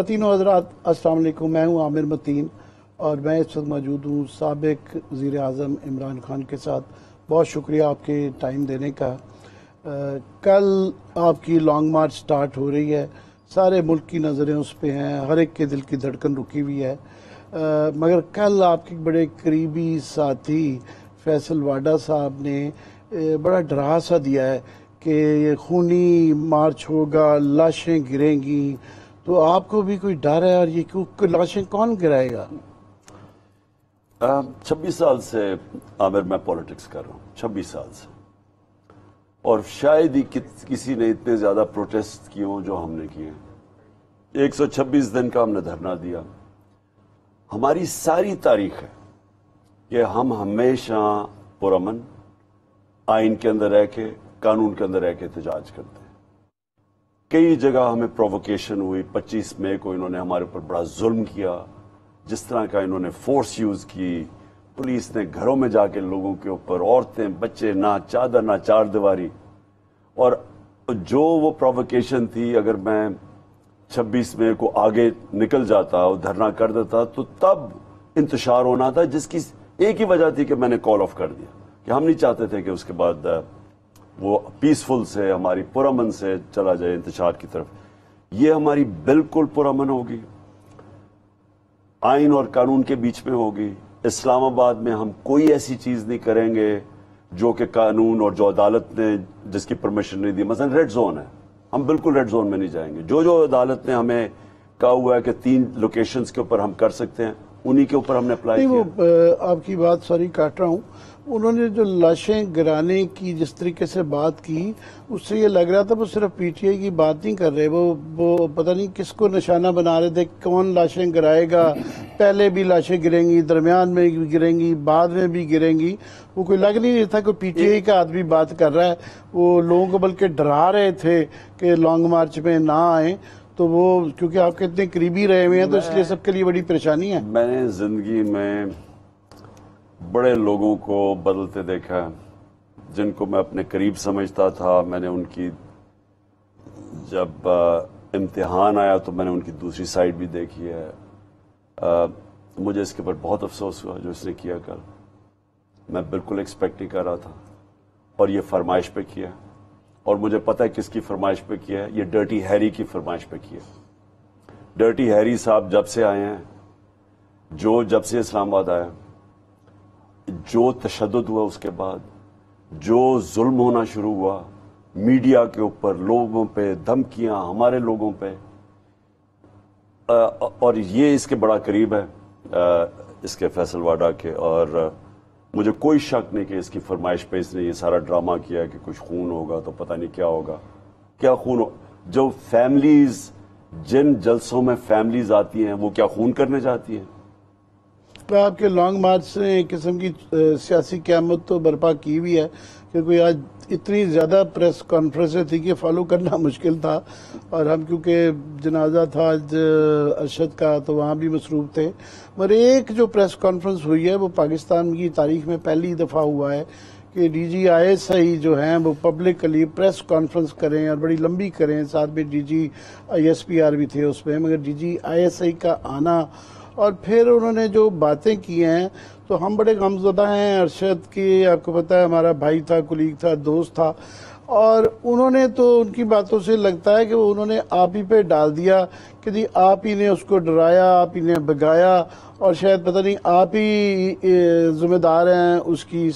خواتین و حضرات السلام علیکم، میں ہوں عامر متین اور میں اس وقت موجود ہوں سابق وزیر اعظم عمران خان کے ساتھ۔ بہت شکریہ آپ کے ٹائم دینے کا۔ کل آپ کی لانگ مارچ سٹارٹ ہو رہی ہے، سارے ملک کی نظریں اس پہ ہیں، ہر ایک کے دل کی دھڑکن رکی ہوئی ہے، مگر کل آپ کے بڑے قریبی ساتھی فیصل واڈا صاحب نے بڑا ڈرا سا دیا ہے کہ یہ خونی مارچ ہوگا، لاشیں گریں گی، تو آپ کو بھی کوئی ڈر ہے؟ اور یہ لاشیں کون گرائے گا؟ 26 سال سے عامر میں پولیٹکس کر رہا ہوں، 26 سال سے، اور شاید ہی کسی نے اتنے زیادہ پروٹیسٹ کیے ہوں جو ہم نے کیے ہیں۔ 126 دن کا ہم نے دھرنا دیا۔ ہماری ساری تاریخ ہے کہ ہم ہمیشہ پرامن آئین کے اندر رہ کے، قانون کے اندر رہ کے احتجاج کرتے ہیں۔ کئی جگہ ہمیں پرووکیشن ہوئی، 25 مئی کو انہوں نے ہمارے اوپر بڑا ظلم کیا، جس طرح کا انہوں نے فورس یوز کی، پولیس نے گھروں میں جا کے لوگوں کے اوپر، عورتیں بچے، نہ چادر نہ چار دیواری، اور جو وہ پرووکیشن تھی، اگر میں 26 مئی کو آگے نکل جاتا اور دھرنا کر دیتا تو تب انتشار ہونا تھا، جس کی ایک ہی وجہ تھی کہ میں نے کال آف کر دیا کہ ہم نہیں چاہتے تھے کہ اس کے بعد وہ پیسفل سے، ہماری پرامن سے چلا جائے انتشار کی طرف۔ یہ ہماری بالکل پرامن ہوگی، آئین اور قانون کے بیچ میں ہوگی۔ اسلام آباد میں ہم کوئی ایسی چیز نہیں کریں گے جو کہ قانون اور جو عدالت نے جس کی پرمیشن نہیں دی، مثلا ریڈ زون ہے، ہم بالکل ریڈ زون میں نہیں جائیں گے۔ جو عدالت نے ہمیں کہا ہوا ہے کہ 3 لوکیشنز کے اوپر ہم کر سکتے ہیں، انہی کے اوپر ہم نے اپلائی کیا۔ وہ آپ کی بات سوری کاٹ رہا ہوں، انہوں نے جو لاشیں گرانے کی جس طریقے سے بات کی، اس سے یہ لگ رہا تھا وہ صرف پی ٹی آئی کی بات نہیں کر رہے، وہ پتہ نہیں کس کو نشانہ بنا رہے تھے، کون لاشیں گرائے گا، پہلے بھی لاشیں گریں گی، درمیان میں بھی گریں گی، بعد میں بھی گریں گی۔ وہ کوئی لگ نہیں رہا تھا کہ پی ٹی آئی کا آدمی بات کر رہا ہے، وہ لوگوں کو بلکہ ڈرا رہے تھے کہ لانگ مارچ میں نہ آئیں۔ تو وہ کیونکہ آپ کے اتنے قریبی رہے ہوئے ہیں تو اس لیے سب کے لیے بڑی پریشانی ہے۔ میں نے زندگی میں بڑے لوگوں کو بدلتے دیکھا ہے، جن کو میں اپنے قریب سمجھتا تھا، میں نے ان کی جب امتحان آیا تو میں نے ان کی دوسری سائڈ بھی دیکھی ہے۔ مجھے اس کے اوپر بہت افسوس ہوا جو اس نے کیا کل، میں بالکل ایکسپیکٹ نہیں کر رہا تھا، اور یہ فرمائش پہ کیا، اور مجھے پتہ ہے کس کی فرمائش پہ کیا ہے، یہ ڈرٹی ہیری کی فرمائش پہ کیا۔ ڈرٹی ہیری صاحب جب سے آئے ہیں، جب سے اسلام آباد آیا، جو تشدد ہوا، اس کے بعد جو ظلم ہونا شروع ہوا میڈیا کے اوپر، لوگوں پہ دھمکیاں، ہمارے لوگوں پہ، اور یہ اس کے بڑا قریب ہے، اس کے فیصل واڈا کے، اور مجھے کوئی شک نہیں کہ اس کی فرمائش پہ اس نے یہ سارا ڈرامہ کیا کہ کچھ خون ہوگا تو پتہ نہیں کیا ہوگا، کیا خون ہو۔ جو فیملیز، جن جلسوں میں فیملیز آتی ہیں، وہ کیا خون کرنے جاتی ہیں؟ آپ کے لانگ مارچ سے ایک قسم کی سیاسی قیامت تو برپا کی ہوئی ہے، کیونکہ آج اتنی زیادہ پریس کانفرنسیں تھی کہ فالو کرنا مشکل تھا، اور ہم کیونکہ جنازہ تھا آج ارشد کا تو وہاں بھی مصروف تھے، مگر ایک جو پریس کانفرنس ہوئی ہے وہ پاکستان کی تاریخ میں پہلی دفعہ ہوا ہے کہ D G I S I جو ہیں وہ پبلکلی پریس کانفرنس کریں اور بڑی لمبی کریں، ساتھ میں D G I S P R بھی تھے اس میں، مگر D G I S I کا آنا اور پھر انہوں نے جو باتیں کی ہیں تو ہم بڑے غمزدہ ہیں۔ ارشد کی آپ کو پتہ ہے ہمارا بھائی تھا، کولیگ تھا، دوست تھا، اور انہوں نے تو ان کی باتوں سے لگتا ہے کہ انہوں نے آپ ہی پہ ڈال دیا کہ جی آپ ہی نے اس کو ڈرایا، آپ ہی نے بھگایا، اور شاید پتہ نہیں آپ ہی ذمہ دار ہیں اس کی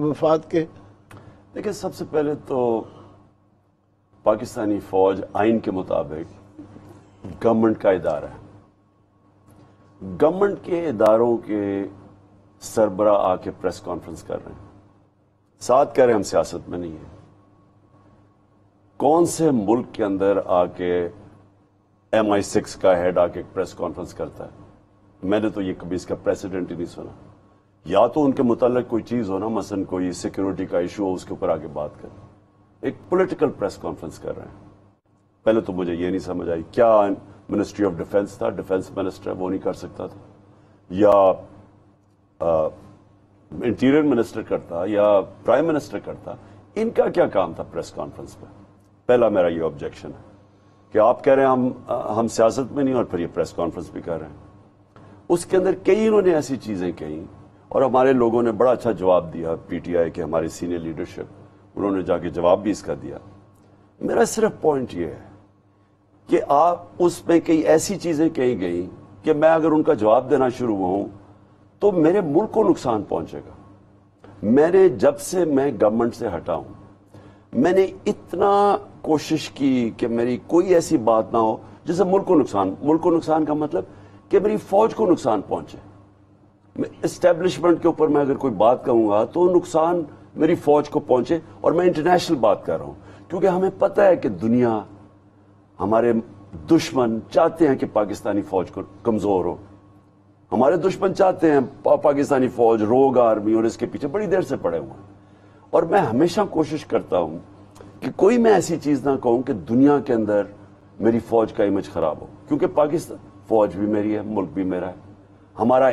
وفات کے۔ دیکھیں، سب سے پہلے تو پاکستانی فوج آئین کے مطابق گورنمنٹ کا ادارہ ہے، گورنمنٹ کے اداروں کے سربراہ آ کے پریس کانفرنس کر رہے ہیں، ساتھ کہہ رہے ہیں ہم سیاست میں نہیں ہیں۔ کون سے ملک کے اندر آ کے MI6 کا ہیڈ آ کے پریس کانفرنس کرتا ہے؟ میں نے تو یہ کبھی اس کا پریسیڈنٹ ہی نہیں سنا۔ یا تو ان کے متعلق کوئی چیز ہو نا، مثلا کوئی سیکیورٹی کا ایشو ہو، اس کے اوپر آ کے بات کریں، ایک پولیٹیکل پریس کانفرنس کر رہے ہیں۔ پہلے تو مجھے یہ نہیں سمجھ آئی، کیا منسٹری آف ڈیفنس تھا، ڈیفنس منسٹر وہ نہیں کر سکتا تھا، یا انٹیریئر منسٹر کرتا، یا پرائم منسٹر کرتا؟ ان کا کیا کام تھا پریس کانفرنس پہ؟ پہلا میرا یہ آبجیکشن ہے کہ آپ کہہ رہے ہیں ہم سیاست میں نہیں، اور پھر یہ پریس کانفرنس بھی کر رہے ہیں. اس کے اندر کئی انہوں نے ایسی چیزیں کہیں اور ہمارے لوگوں نے بڑا اچھا جواب دیا. پی ٹی آئی کے ہماری سینئر لیڈرشپ، انہوں نے جا کے جواب بھی اس کا دیا. میرا صرف پوائنٹ یہ ہے کہ آپ اس میں کئی ایسی چیزیں کہی گئی کہ میں اگر ان کا جواب دینا شروع ہوں تو میرے ملک کو نقصان پہنچے گا. میں نے جب سے میں گورنمنٹ سے ہٹا ہوں، میں نے اتنا کوشش کی کہ میری کوئی ایسی بات نہ ہو جس سے ملک کو نقصان کا مطلب کہ میری فوج کو نقصان پہنچے. اسٹیبلشمنٹ کے اوپر میں اگر کوئی بات کہوں گا تو نقصان میری فوج کو پہنچے. اور میں انٹرنیشنل بات کر رہا ہوں کیونکہ ہمیں پتہ ہے کہ دنیا، ہمارے دشمن چاہتے ہیں کہ پاکستانی فوج کو کمزور ہو. ہمارے دشمن چاہتے ہیں پاکستانی فوج روگ آرمی اور اس کے پیچھے بڑی دیر سے پڑے ہوئے ہیں. اور میں ہمیشہ کوشش کرتا ہوں کہ کوئی میں ایسی چیز نہ کہوں کہ دنیا کے اندر میری فوج کا امیج خراب ہو، کیونکہ پاکستان فوج بھی میری ہے، ملک بھی میرا ہے. ہمارا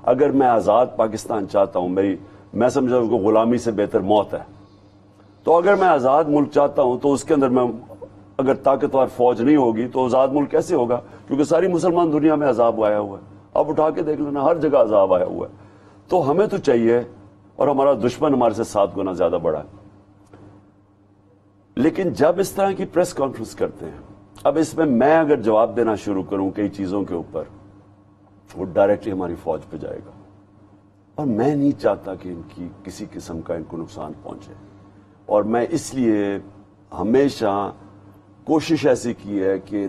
اگر میں آزاد پاکستان چاہتا ہوں، میں سمجھتا ہوں کہ غلامی سے بہتر موت ہے. تو اگر میں آزاد ملک چاہتا ہوں تو اس کے اندر میں اگر طاقتور فوج نہیں ہوگی تو آزاد ملک کیسے ہوگا؟ کیونکہ ساری مسلمان دنیا میں عذاب آیا ہوا ہے. آپ اٹھا کے دیکھ لینا، ہر جگہ عذاب آیا ہوا ہے. تو ہمیں تو چاہیے، اور ہمارا دشمن ہمارے سے 7 گنا زیادہ بڑا ہے. لیکن جب اس طرح کی پریس کانفرنس کرتے ہیں، اب اس میں اگر جواب دینا شروع کروں کئی چیزوں کے اوپر، وہ ڈائریکٹلی ہماری فوج پہ جائے گا. اور میں نہیں چاہتا کہ ان کی کسی قسم کا ان کو نقصان پہنچے. اور میں اس لیے ہمیشہ کوشش ایسی کی ہے کہ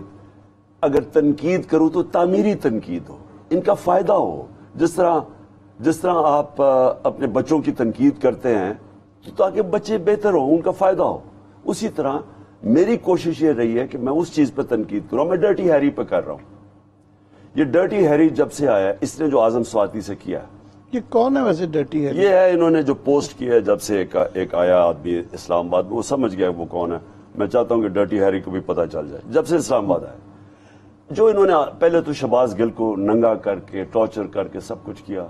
اگر تنقید کروں تو تعمیری تنقید ہو، ان کا فائدہ ہو. جس طرح آپ اپنے بچوں کی تنقید کرتے ہیں تو تاکہ بچے بہتر ہوں، ان کا فائدہ ہو، اسی طرح میری کوشش یہ رہی ہے کہ میں اس چیز پہ تنقید کروں. میں ڈرٹی ہیری پہ کر رہا ہوں. یہ ڈرٹی ہیری جب سے آیا، اس نے جو اعظم سواتی سے کیا ہے. یہ کون ہے ویسے ڈرٹی ہیری؟ یہ ہے، انہوں نے جو پوسٹ کیا ہے جب سے ایک آیا آدمی اسلام آباد میں، وہ سمجھ گیا وہ کون ہے. میں چاہتا ہوں کہ ڈرٹی ہیری کو بھی پتہ چل جائے. جب سے اسلام آباد آیا، جو انہوں نے پہلے تو شہباز گل کو ننگا کر کے ٹارچر کر کے سب کچھ کیا،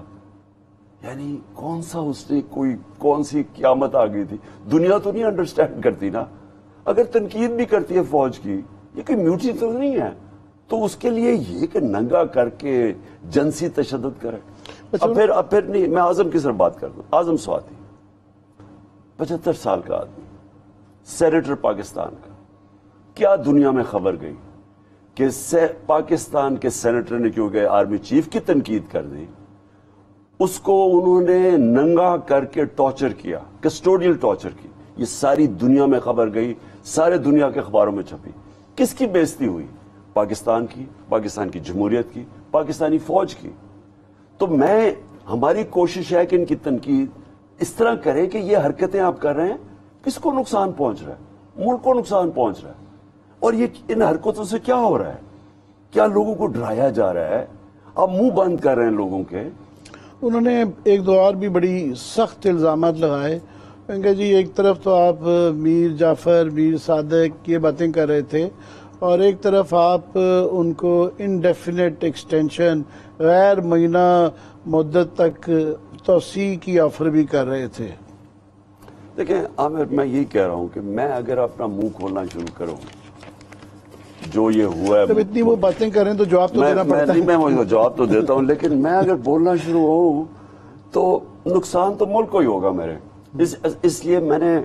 یعنی کون سی قیامت آ گئی تھی. دنیا تو نہیں انڈرسٹینڈ کرتی نا. اگر تنقید بھی کرتی ہے فوج کی، یہ کوئی میوٹی تو نہیں ہے، تو اس کے لیے یہ کہ ننگا کر کے جنسی تشدد کرے. اب پھر نہیں، میں اعظم کی صرف بات کر دوں. اعظم سواتی 75 سال کا آدمی، سینیٹر پاکستان کا. کیا دنیا میں خبر گئی کہ پاکستان کے سینیٹر نے کیونکہ آرمی چیف کی تنقید کر دی، اس کو انہوں نے ننگا کر کے ٹارچر کیا، کسٹوڈیل ٹارچر کی. یہ ساری دنیا میں خبر گئی، سارے دنیا کے اخباروں میں چھپی. کس کی بے عزتی ہوئی؟ پاکستان کی، پاکستان کی جمہوریت کی، پاکستانی فوج کی. تو ہماری کوشش ہے کہ ان کی تنقید اس طرح کریں کہ یہ حرکتیں آپ کر رہے ہیں، کس کو نقصان پہنچ رہا ہے؟ ملک کو نقصان پہنچ رہا ہے. اور یہ ان حرکتوں سے کیا ہو رہا ہے؟ کیا لوگوں کو ڈرایا جا رہا ہے؟ آپ منہ بند کر رہے ہیں لوگوں کے. انہوں نے ایک دو اور بھی بڑی سخت الزامات لگائے کہ جی ایک طرف تو آپ میر جعفر، میر صادق یہ باتیں کر رہے تھے، اور ایک طرف آپ ان کو انڈیفینٹ ایکسٹینشن، غیر مہینہ مدت تک توسیع کی آفر بھی کر رہے تھے. دیکھیں عامر، میں یہی کہہ رہا ہوں کہ میں اگر اپنا منہ کھولنا شروع کروں، جو یہ ہوا ہے، جب اتنی وہ باتیں کریں تو جواب تو دینا پڑتا ہے. میں جواب تو دیتا ہوں، لیکن میں اگر بولنا شروع ہوں تو نقصان تو ملک کو ہی ہوگا میرے. اس لیے میں نے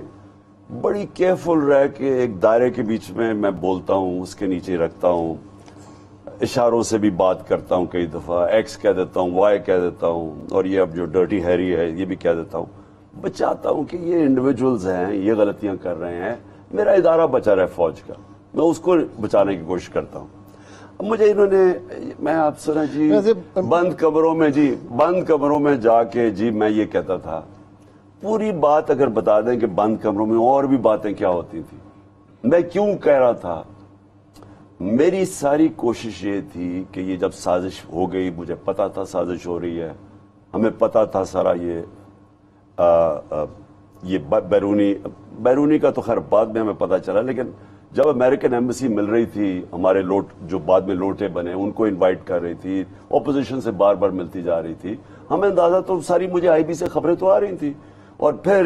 بڑی کیئرفل رہ کے ایک دائرے کے بیچ میں بولتا ہوں، اس کے نیچے رکھتا ہوں، اشاروں سے بھی بات کرتا ہوں. کئی دفعہ ایکس کہہ دیتا ہوں، وائی کہہ دیتا ہوں، اور یہ اب جو ڈرٹی ہیری ہے یہ بھی کہہ دیتا ہوں. بچاتا ہوں کہ یہ انڈیویجولز ہیں، یہ غلطیاں کر رہے ہیں. میرا ادارہ بچا رہا ہے فوج کا، میں اس کو بچانے کی کوشش کرتا ہوں. اب مجھے انہوں نے، میں آپ سنا جی بند کمروں میں جا کے جی میں یہ کہتا تھا. پوری بات اگر بتا دیں کہ بند کمروں میں اور بھی باتیں کیا ہوتی تھی، میں کیوں کہہ رہا تھا. میری ساری کوشش یہ تھی کہ یہ جب سازش ہو گئی، مجھے پتا تھا سازش ہو رہی ہے، ہمیں پتا تھا سارا یہ بیرونی کا تو خیر بعد میں ہمیں پتا چلا. لیکن جب امریکن ایمبیسی مل رہی تھی، ہمارے جو بعد میں لوٹے بنے ان کو انوائٹ کر رہی تھی، اپوزیشن سے بار بار ملتی جا رہی تھی، ہمیں اندازہ تو ساری مجھے آئی بی سے خبریں تو آ رہی تھیں. اور پھر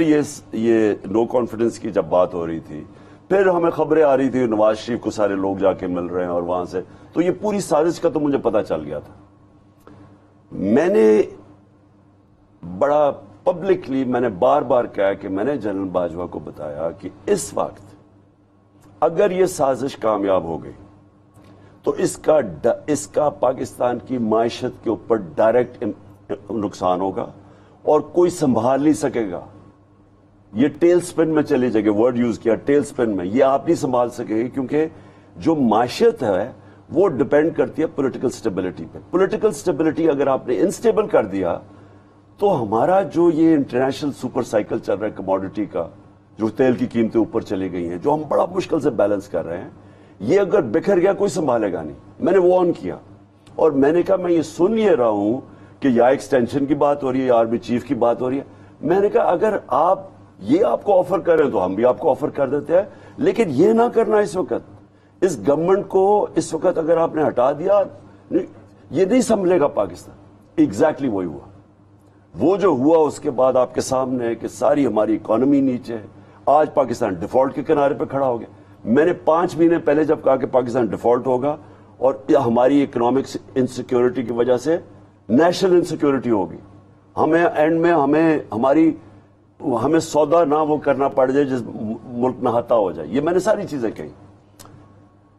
یہ نو کانفیڈنس کی جب بات ہو رہی تھی پھر ہمیں خبریں آ رہی تھی نواز شریف کو سارے لوگ جا کے مل رہے ہیں اور وہاں سے، تو یہ پوری سازش کا تو مجھے پتا چل گیا تھا۔ میں نے بڑا پبلکلی میں نے بار بار کہا کہ میں نے جنرل باجوہ کو بتایا کہ اس وقت اگر یہ سازش کامیاب ہو گئی تو اس کا پاکستان کی معیشت کے اوپر ڈائریکٹ نقصان ہوگا اور کوئی سنبھال نہیں سکے گا۔ یہ ٹیل سپن میں چلی جائے گی، ورڈ یوز کیا ٹیل سپن میں، یہ آپ نہیں سنبھال سکے گی، کیونکہ جو معیشت ہے وہ ڈپینڈ کرتی ہے پولیٹیکل سٹیبلٹی پہ۔ پولیٹیکل سٹیبلٹی اگر آپ نے انسٹیبل کر دیا تو ہمارا جو یہ انٹرنیشنل سپر سائیکل چل رہا ہے کموڈٹی کا، جو تیل کی قیمتیں اوپر چلی گئی ہیں، جو ہم بڑا مشکل سے بیلنس کر رہے ہیں، یہ اگر بکھر گیا کوئی سنبھالے گا نہیں۔ میں نے وارن کیا اور میں نے کہا میں یہ سن یہ رہا ہوں کہ یا ایکسٹینشن کی بات ہو رہی ہے یا آرمی چیف کی بات ہو رہی ہے، میں نے کہا اگر آپ یہ آپ کو آفر کر رہے ہیں تو ہم بھی آپ کو آفر کر دیتے ہیں، لیکن یہ نہ کرنا اس وقت، اس گورنمنٹ کو اس وقت اگر آپ نے ہٹا دیا یہ نہیں سنبھلے گا پاکستان۔ ایگزیکٹلی وہی ہوا، وہ جو ہوا اس کے بعد آپ کے سامنے ہے کہ ساری ہماری اکانومی نیچے ہے، آج پاکستان ڈیفالٹ کے کنارے پہ کھڑا ہو گیا۔ میں نے 5 مہینے پہلے جب کہا کہ پاکستان ڈیفالٹ ہوگا اور ہماری اکنامک انسیکیورٹی کی وجہ سے نیشنل انسیکیورٹی ہوگی، ہمیں اینڈ میں ہمیں سودا نہ وہ کرنا پڑ جائے جس ملک نہاتا ہو جائے، یہ میں نے ساری چیزیں کہی۔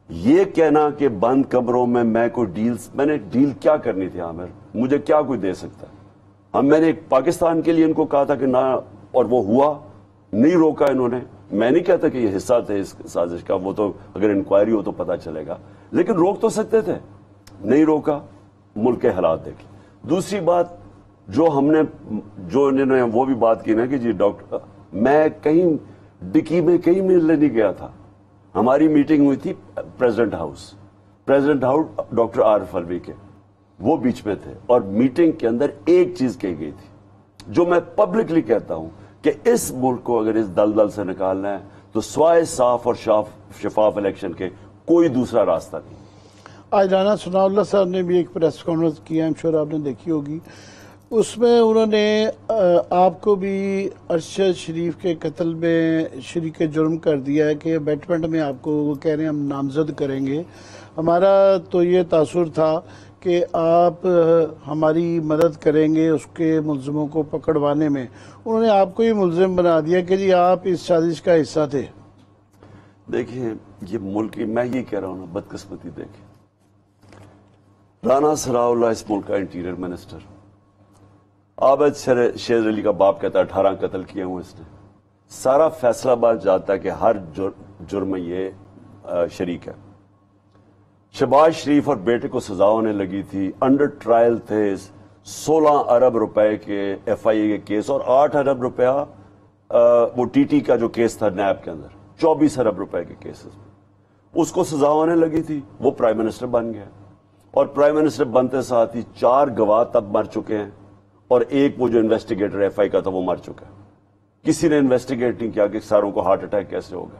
یہ کہنا کہ بند کمروں میں کوئی ڈیلز، میں نے ڈیل کیا کرنی تھی عامر، مجھے کیا کوئی دے سکتا ہے؟ میں نے پاکستان کے لیے ان کو کہا تھا کہ نہ، اور وہ ہوا نہیں، روکا انہوں نے۔ میں نہیں کہتا کہ یہ حصہ تھے اس سازش کا، وہ تو اگر انکوائری ہو تو پتا چلے گا، لیکن روک تو سکتے تھے، نہیں روکا، ملک کے حالات دیکھے۔ دوسری بات جو ہم نے انہوں نے وہ بھی بات کی نا کہ جی ڈاکٹر، میں کہیں ڈکی میں کہیں ملنے نہیں گیا تھا، ہماری میٹنگ ہوئی تھی پریزیڈنٹ ہاؤس ڈاکٹر عارف الوی کے، وہ بیچ میں تھے، اور میٹنگ کے اندر ایک چیز کہی گئی تھی جو میں پبلکلی کہتا ہوں کہ اس ملک کو اگر اس دلدل سے نکالنا ہے تو سوائے صاف اور شفاف الیکشن کے کوئی دوسرا راستہ نہیں۔ آج رانا ثناء اللہ صاحب نے بھی ایک پریس کانفرنس کی، ایم شور آپ نے دیکھی ہوگی، اس میں انہوں نے آپ کو بھی ارشد شریف کے قتل میں شریک جرم کر دیا ہے کہ بیٹمنٹ میں آپ کو وہ کہہ رہے ہیں ہم نامزد کریں گے۔ ہمارا تو یہ تاثر تھا کہ آپ ہماری مدد کریں گے اس کے ملزموں کو پکڑوانے میں، انہوں نے آپ کو ہی ملزم بنا دیا کہ جی آپ اس سازش کا حصہ تھے۔ دیکھیں یہ ملک، میں یہ کہہ رہا ہوں نا، بدقسمتی دیکھیں، رانا ثناء اللہ اس ملک کا انٹیریئر منسٹر، عابد شیر علی کا باپ کہتا ہے 18 قتل کیے ہوں اس نے، سارا فیصلہ آباد جاتا ہے کہ ہر جرم میں یہ شریک ہے۔ شہباز شریف اور بیٹے کو سزا ہونے لگی تھی، انڈر ٹرائل تھے 16 ارب روپے کے ایف آئی اے کے کیس، اور 8 ارب روپیہ وہ ٹی ٹی کا جو کیس تھا نیب کے اندر، 24 ارب روپے کے کیسز میں اس کو سزا ہونے لگی تھی۔ وہ پرائم منسٹر بن گیا، اور پرائم منسٹر بنتے ساتھ ہی 4 گواہ تب مر چکے ہیں، اور ایک وہ جو انویسٹیگیٹر ایف آئی کا تھا وہ مر چکا ہے۔ کسی نے انویسٹیگیٹ نہیں کیا کہ ساروں کو ہارٹ اٹیک کیسے ہوگا،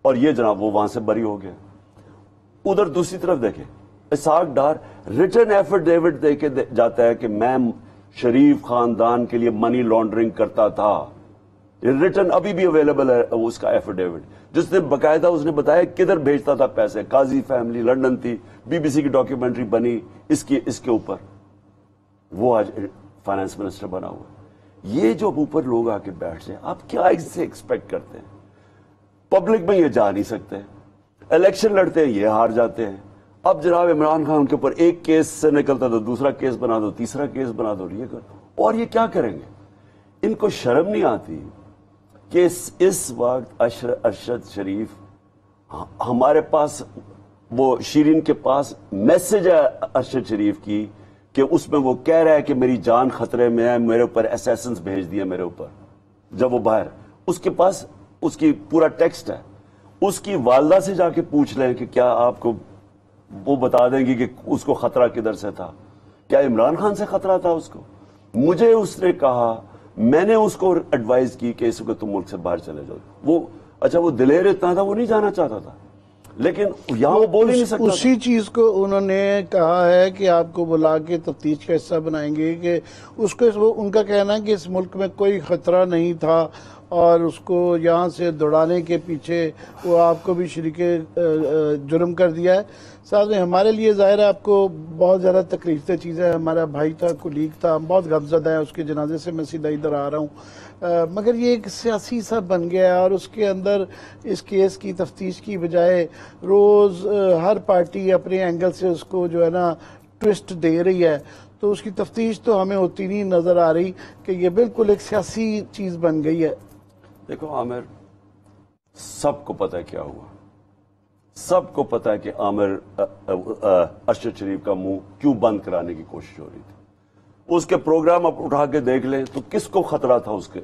اور یہ جناب وہ وہاں سے بری ہو گیا۔ ادھر دوسری طرف دیکھیں، اسحاق ڈار ریٹن ایفیڈیوٹ دے کے جاتا ہے کہ میں شریف خاندان کے لیے منی لانڈرنگ کرتا تھا، ریٹن ابھی بھی اویلیبل ہے اس کا ایفیڈیوٹ، جس نے باقاعدہ اس نے بتایا کدھر بھیجتا تھا پیسے، قاضی فیملی لندن تھی، بی بی سی کی ڈاکیومنٹری بنی اس کے اوپر، وہ آج فائنانس منسٹر بنا ہوا۔ یہ جو اوپر لوگ آ کے بیٹھ جائیں، آپ کیا اس سے ایکسپیکٹ کرتے ہیں؟ پبلک میں یہ جا نہیں سکتے، الیکشن لڑتے ہیں یہ ہار جاتے ہیں۔ اب جناب عمران خان کے اوپر ایک کیس سے نکلتا تو دوسرا کیس بنا دو، تیسرا کیس بنا دو، یہ کر دو، اور یہ کیا کریں گے؟ ان کو شرم نہیں آتی کہ اس وقت ارشد شریف، ہمارے پاس وہ شیرین کے پاس میسج ہے ارشد شریف کی کہ اس میں وہ کہہ رہا ہے کہ میری جان خطرے میں ہے، میرے اوپر اسیسنز بھیج دیے میرے اوپر، جب وہ باہر، اس کے پاس اس کی پورا ٹیکسٹ ہے۔ اس کی والدہ سے جا کے پوچھ لیں کہ کیا آپ کو وہ بتا دیں گی کہ اس کو خطرہ کدھر سے تھا، کیا عمران خان سے خطرہ تھا اس کو؟ مجھے اس نے کہا، میں نے اس کو ایڈوائز کی کہ اس وقت تم ملک سے باہر چلے جاؤ۔ وہ اچھا وہ دلیر اتنا تھا، وہ نہیں جانا چاہتا تھا، لیکن یہاں وہ بول ہی نہیں سکتا۔ اسی چیز کو انہوں نے کہا ہے کہ آپ کو بلا کے تفتیش کا حصہ بنائیں گے، کہ اس کو ان کا کہنا ہے کہ اس ملک میں کوئی خطرہ نہیں تھا، اور اس کو یہاں سے دوڑانے کے پیچھے وہ آپ کو بھی شریک جرم کر دیا ہے. ساتھ میں ہمارے لیے ظاہر ہے آپ کو بہت زیادہ تکلیف دہ چیز ہے. ہمارا بھائی تھا, کولیگ تھا, ہم بہت غمزدہ ہیں. اس کے جنازے سے میں سیدھا ادھر آ رہا ہوں. مگر یہ ایک سیاسی سا بن گیا ہے اور اس کے اندر اس کیس کی تفتیش کی بجائے روز ہر پارٹی اپنے اینگل سے اس کو جو ہے نا ٹوسٹ دے رہی ہے. تو اس کی تفتیش تو ہمیں ہوتی نہیں نظر آ رہی کہ یہ بالکل ایک سیاسی چیز بن گئی ہے. دیکھو عامر, سب کو پتہ ہے کیا ہوا. سب کو پتہ ہے کہ عامر ارشد شریف کا منہ کیوں بند کرانے کی کوشش ہو رہی تھی. اس کے پروگرام آپ اٹھا کے دیکھ لیں تو کس کو خطرہ تھا اس کے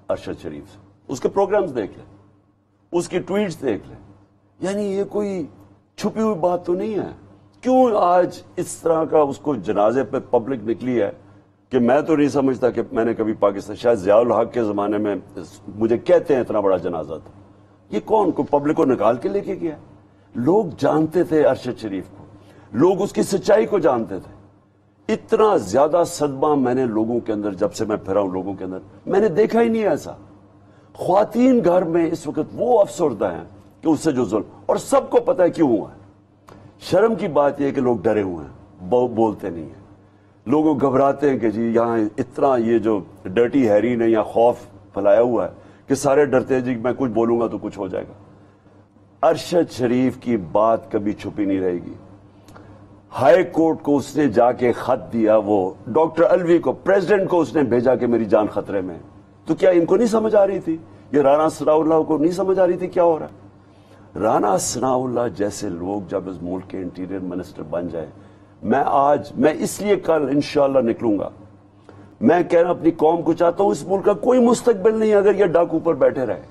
ارشد شریف سے. اس کے پروگرامز دیکھ لیں, اس کی ٹویٹس دیکھ لیں. یعنی یہ کوئی چھپی ہوئی بات تو نہیں ہے. کیوں آج اس طرح کا اس کو جنازے پہ پبلک نکلی ہے کہ میں تو نہیں سمجھتا کہ میں نے کبھی پاکستان, شاید ضیاء الحق کے زمانے میں مجھے کہتے ہیں اتنا بڑا جنازہ تھا. یہ کون کو پبلک کو نکال کے لے کے گیا؟ لوگ جانتے تھے ارشد شریف کو, لوگ اس کی سچائی کو جانتے تھے. اتنا زیادہ صدمہ میں نے لوگوں کے اندر, جب سے میں پھرا ہوں لوگوں کے اندر, میں نے دیکھا ہی نہیں ایسا. خواتین گھر میں اس وقت وہ افسردہ ہیں کہ اس سے جو ظلم, اور سب کو پتہ ہے کیوں ہوا ہے. شرم کی بات یہ ہے کہ لوگ ڈرے ہوئے ہیں, بولتے نہیں ہیں. لوگوں گھبراتے ہیں کہ جی یہاں اتنا یہ جو ڈرٹی ہیری نے یہاں خوف پھیلایا ہوا ہے کہ سارے ڈرتے ہیں جی میں کچھ بولوں گا تو کچھ ہو جائے گا. ارشد شریف کی بات کبھی چھپی نہیں رہے گی. ہائی کورٹ کو اس نے جا کے خط دیا, وہ ڈاکٹر الوی کو, پریزیڈنٹ کو اس نے بھیجا کہ میری جان خطرے میں. تو کیا ان کو نہیں سمجھ آ رہی تھی؟ یہ رانا ثناء اللہ کو نہیں سمجھ آ رہی تھی کیا ہو رہا ہے؟ رانا ثناء اللہ جیسے لوگ جب اس ملک کے انٹیریئر منسٹر بن جائے, میں اس لیے کل انشاءاللہ نکلوں گا. میں کہنا اپنی قوم کو چاہتا ہوں, اس ملک کا کوئی مستقبل نہیں اگر یہ ڈاکو پر بیٹھے رہے.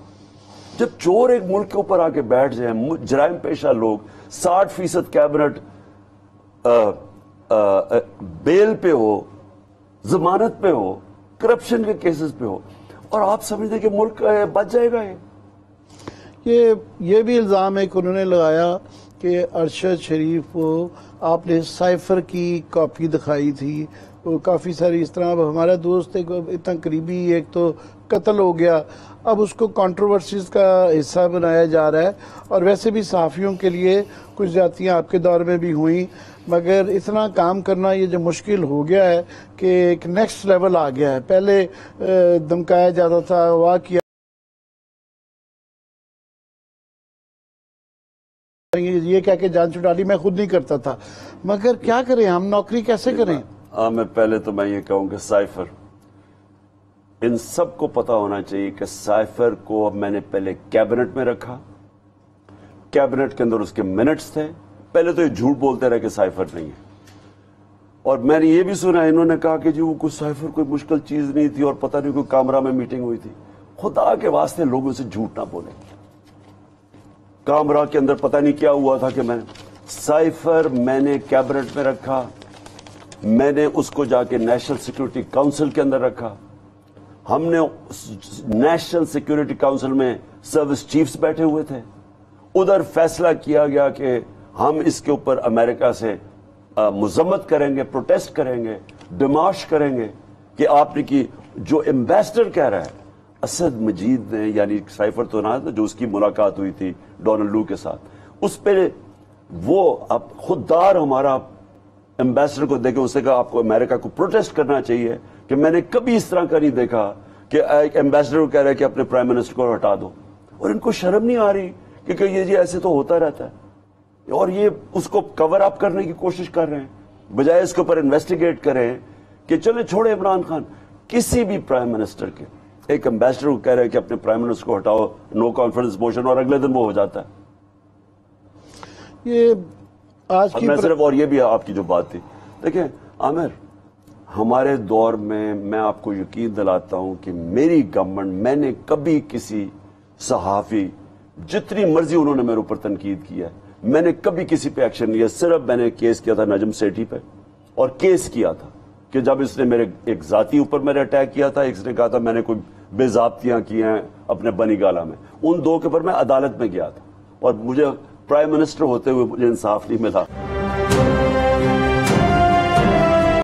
جب چور ایک ملک کے اوپر آ کے بیٹھ جائیں, جرائم پیشہ لوگ, 60% کیبنٹ بیل پہ ہو, ضمانت پہ ہو, کرپشن کے کیسز پہ ہو, اور آپ سمجھتے کہ ملک بچ جائے گا. یہ بھی الزام ہے کہ انہوں نے لگایا کہ ارشد شریف کو آپ نے سائفر کی کاپی دکھائی تھی. وہ کافی ساری اس طرح, اب ہمارا دوست ایک اتنا قریبی ایک تو قتل ہو گیا, اب اس کو کنٹروورسیز کا حصہ بنایا جا رہا ہے. اور ویسے بھی صحافیوں کے لیے کچھ زیادتیاں آپ کے دور میں بھی ہوئیں, مگر اتنا کام کرنا یہ جو مشکل ہو گیا ہے کہ ایک نیکسٹ لیول آ گیا ہے. پہلے دمکایا جاتا تھا, واہ کیا یہ کہہ کے جان چھڑا لی, میں خود نہیں کرتا تھا. مگر کیا کریں, ہم نوکری کیسے کریں؟ میں پہلے تو میں یہ کہوں کہ سائفر, ان سب کو پتا ہونا چاہیے کہ سائفر کو اب میں نے پہلے کیبنٹ میں رکھا. کیبنٹ کے اندر اس کے منٹس تھے. پہلے تو یہ جھوٹ بولتے رہے کہ سائفر نہیں ہے, اور میں نے یہ بھی سنا انہوں نے کہا کہ جی وہ کوئی سائفر کوئی مشکل چیز نہیں تھی اور پتہ نہیں کوئی کامرہ میں میٹنگ ہوئی تھی. خدا کے واسطے لوگوں سے جھوٹ نہ بولیں. کامرہ کے اندر پتہ نہیں کیا ہوا تھا کہ میں سائفر میں نے کیبنٹ میں رکھا. میں نے اس کو جا کے نیشنل سیکیورٹی کاؤنسل کے اندر رکھا. ہم نے نیشنل سیکیورٹی کاؤنسل میں سروس چیفز بیٹھے ہوئے تھے. ادھر فیصلہ کیا گیا کہ ہم اس کے اوپر امریکہ سے مذمت کریں گے, پروٹیسٹ کریں گے, ڈیمارش کریں گے کہ آپ نے کی. جو ایمبیسڈر کہہ رہا ہے اسد مجید نے, یعنی سائفر تو نہ جو اس کی ملاقات ہوئی تھی ڈونلڈ لو کے ساتھ, اس پہ وہ اب خوددار ہمارا ایمبیسڈر کو دیکھے, اس نے کہا آپ کو امریکہ کو پروٹیسٹ کرنا چاہیے کہ میں نے کبھی اس طرح کا نہیں دیکھا کہ ایک ایمبیسڈر کو کہہ رہا ہے کہ اپنے پرائم منسٹر کو ہٹا دو. اور ان کو شرم نہیں آ رہی کہ یہ جی ایسے تو ہوتا رہتا ہے, اور یہ اس کو کور اپ کرنے کی کوشش کر رہے ہیں بجائے اس کے اوپر انویسٹیگیٹ کریں کہ چلے چھوڑے عمران خان. کسی بھی پرائم منسٹر کے ایک ایمبیسڈر کو کہہ رہے ہیں کہ اپنے پرائم منسٹر کو ہٹاؤ, نو کانفیڈنس موشن, اور اگلے دن وہ ہو جاتا ہے. یہ آج کی میں صرف, اور یہ بھی آپ کی جو بات تھی, دیکھیں عامر, ہمارے دور میں آپ کو یقین دلاتا ہوں کہ میری گورنمنٹ, میں نے کبھی کسی صحافی جتنی مرضی انہوں نے میرے اوپر تنقید کی ہے, میں نے کبھی کسی پہ ایکشن نہیں لیا. صرف میں نے کیس کیا تھا نجم سیٹھی پہ, اور کیس کیا تھا کہ جب اس نے میرے ایک ذاتی اوپر میرے اٹیک کیا تھا, ایک نے کہا تھا میں نے کوئی بے ضابطیاں کی ہیں اپنے بنی گالا میں, ان دو کے اوپر میں عدالت میں گیا تھا, اور مجھے پرائم منسٹر ہوتے ہوئے مجھے انصاف نہیں ملا.